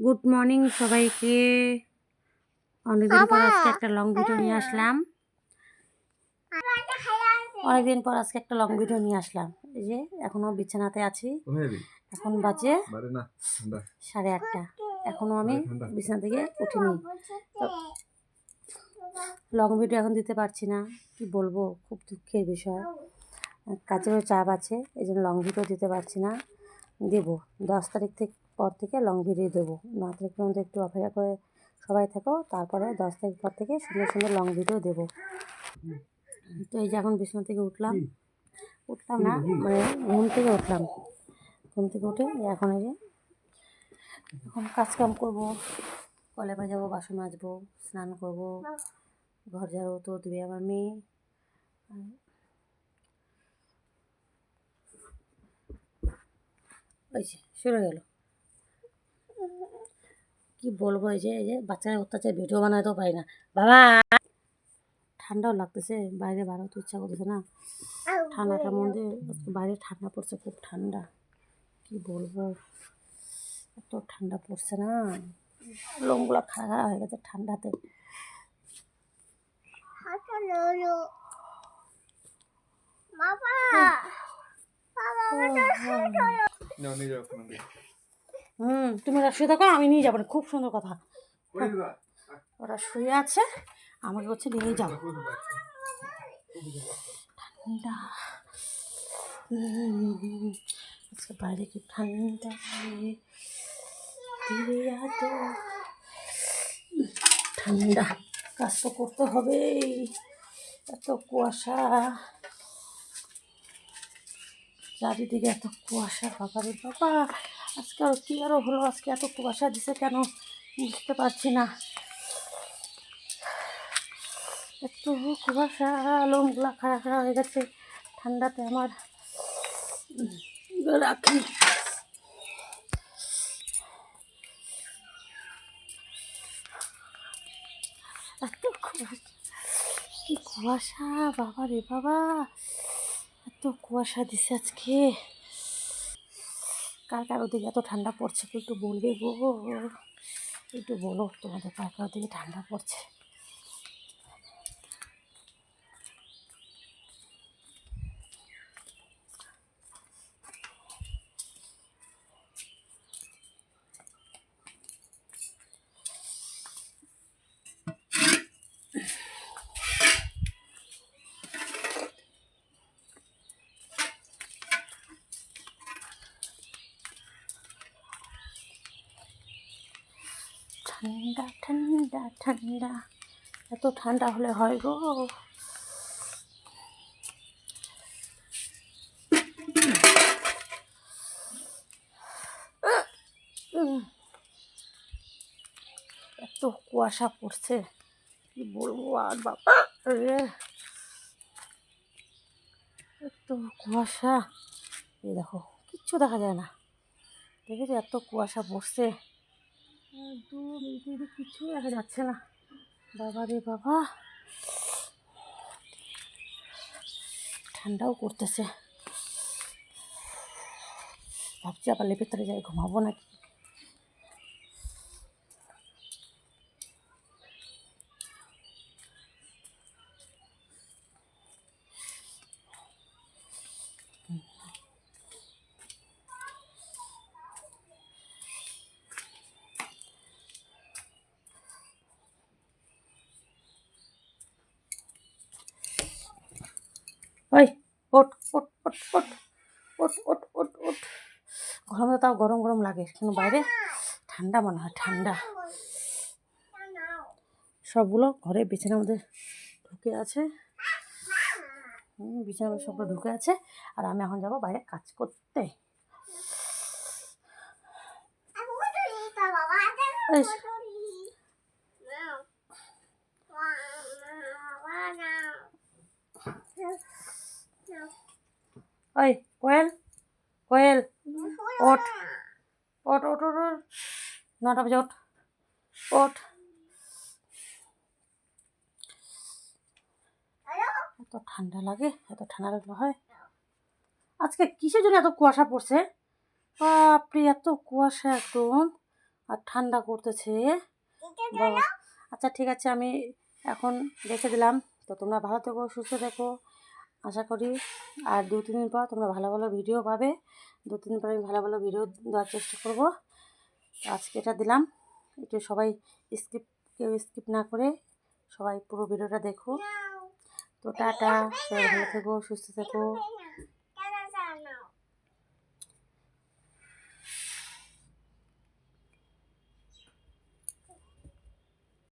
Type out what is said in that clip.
Good morning সবাইকে। অনেকদিন পর আজকে একটা লং ভিডিও নিয়ে আসলাম। এই যে এখনো বিছানাতে আছি। এখন বাজে 8:30। এখনো আমি বিছানা থেকে উঠিনি। লং ভিডিও এখন দিতে পারছি না, কি বলবো, খুব দুঃখের বিষয়। কাজেরও চাপ আছে, এই জন্য লং ভিডিও দিতে পারছি না। দেবো 10 তারিখ পর থেকে লং ভিডিও দেবো। 9 তারিখ পর্যন্ত একটু অপেক্ষা করে সবাই থাকো, তারপরে 10 তারিখ পর থেকে সুন্দর সুন্দর লং ভিডিও দেবো। তো এই যে এখন বিছানা থেকে উঠলাম না, মানে ঘুম থেকে উঠলাম। ঘুম থেকে উঠে এখন এই যে এখন কাজকাম করবো, কলে বাজাবো, বাসন মাজবো, স্নান করবো, ঘর ঝাড়ু তো দেবে আমার মেয়ে। ওই যে শুরু হয়ে গেলো, কি বলবো। এই যে বাচ্চারা অত্যাচার, ভিডিও বানাতেও পারি না বাবা। ঠান্ডাও লাগতেছে, বাইরে বাড়াতে ইচ্ছা করতেছে না। ঠান্ডাটার মধ্যে বাইরে ঠান্ডা পড়ছে, খুব ঠান্ডা, কি বলবো, এত ঠান্ডা পড়ছে না, লোমগুলো খাড়া হয়ে গেছে ঠান্ডাতে। তুমি ওরা শুয়ে থাকো, আমি নিয়ে যাবো না। খুব সুন্দর কথা, ওরা শুয়ে আছে, আমাকে হচ্ছে নিয়ে যাবো। ঠান্ডা আজকে বাইরে কি ঠান্ডা, ঠান্ডা, কাজ তো করতে হবে, এত কুয়াশা চারিদিকে, এত কুয়াশা, বাবারে বাবা। আজকে আরো কি আরো হলো, আজকে এত কুয়াশা দিছে কেন বুঝতে পারছি না। এত কুয়াশা, লোমগুলা খাড়া খাড়া হয়ে গেছে ঠান্ডাতে। আমার রাখি এত কুয়াশা, কি কুয়াশা, বাবা রে বাবা, এত কুয়াশা দিছে আজকে। কার কার ওদিকে এত ঠান্ডা পড়ছে একটু বলবে গো, একটু বলো তোমাদের কার কার ওদিকে ঠান্ডা পড়ছে। ঠান্ডা ঠান্ডা ঠান্ডা, এত ঠান্ডা হলে হয় গো। এত কুয়াশা পড়ছে, কি বলবো আর বাবা রে, এত কুয়াশা। এই দেখো কিচ্ছু দেখা যায় না, দেখেছো এত কুয়াশা পড়ছে, একদম এইদিকে কিছু দেখা যাচ্ছে না, বাবা রে বাবা। ঠান্ডাও করতেছে, ভাবছি আবার লেপের তলে যাই ঘুমাবো নাকি। ওই ওঠ ওঠ ওঠ ওঠ ওঠ ওঠ ওঠ ওঠ। গরমে তাও গরম গরম লাগে, কিন্তু বাইরে ঠান্ডা মনে হয়, ঠান্ডা। সবগুলো ঘরে বিছানার মধ্যে ঢুকে আছে, বিছানার মধ্যে সবগুলো ঢুকে আছে, আর আমি এখন যাবো বাইরে কাজ করতে। ওই কোয়েল, কোয়েল ওঠ ওঠ ওঠ ওঠ, 9টা বাজে, ওঠ ওঠ। এত ঠান্ডা লাগে, এত ঠান্ডা লাগলে হয়। আজকে কিসের জন্য এত কুয়াশা পড়ছে, বাপরে, এত কুয়াশা, একদম আর ঠান্ডা করতেছে বাবা। আচ্ছা ঠিক আছে, আমি এখন রেখে দিলাম। তো তোমরা ভালো থেকো, সুস্থ থেকো, আশা করি আর 2-3 দিন পর তোমরা ভালো ভালো ভিডিও পাবে। 2-3 দিন পর আমি ভালো ভালো ভিডিও দেওয়ার চেষ্টা করব। আজকে এটা দিলাম, একটু সবাই কেউ স্কিপ না করে সবাই পুরো ভিডিওটা দেখো। তো টাটা, সবাই ভালো থেকো, সুস্থ থেকো।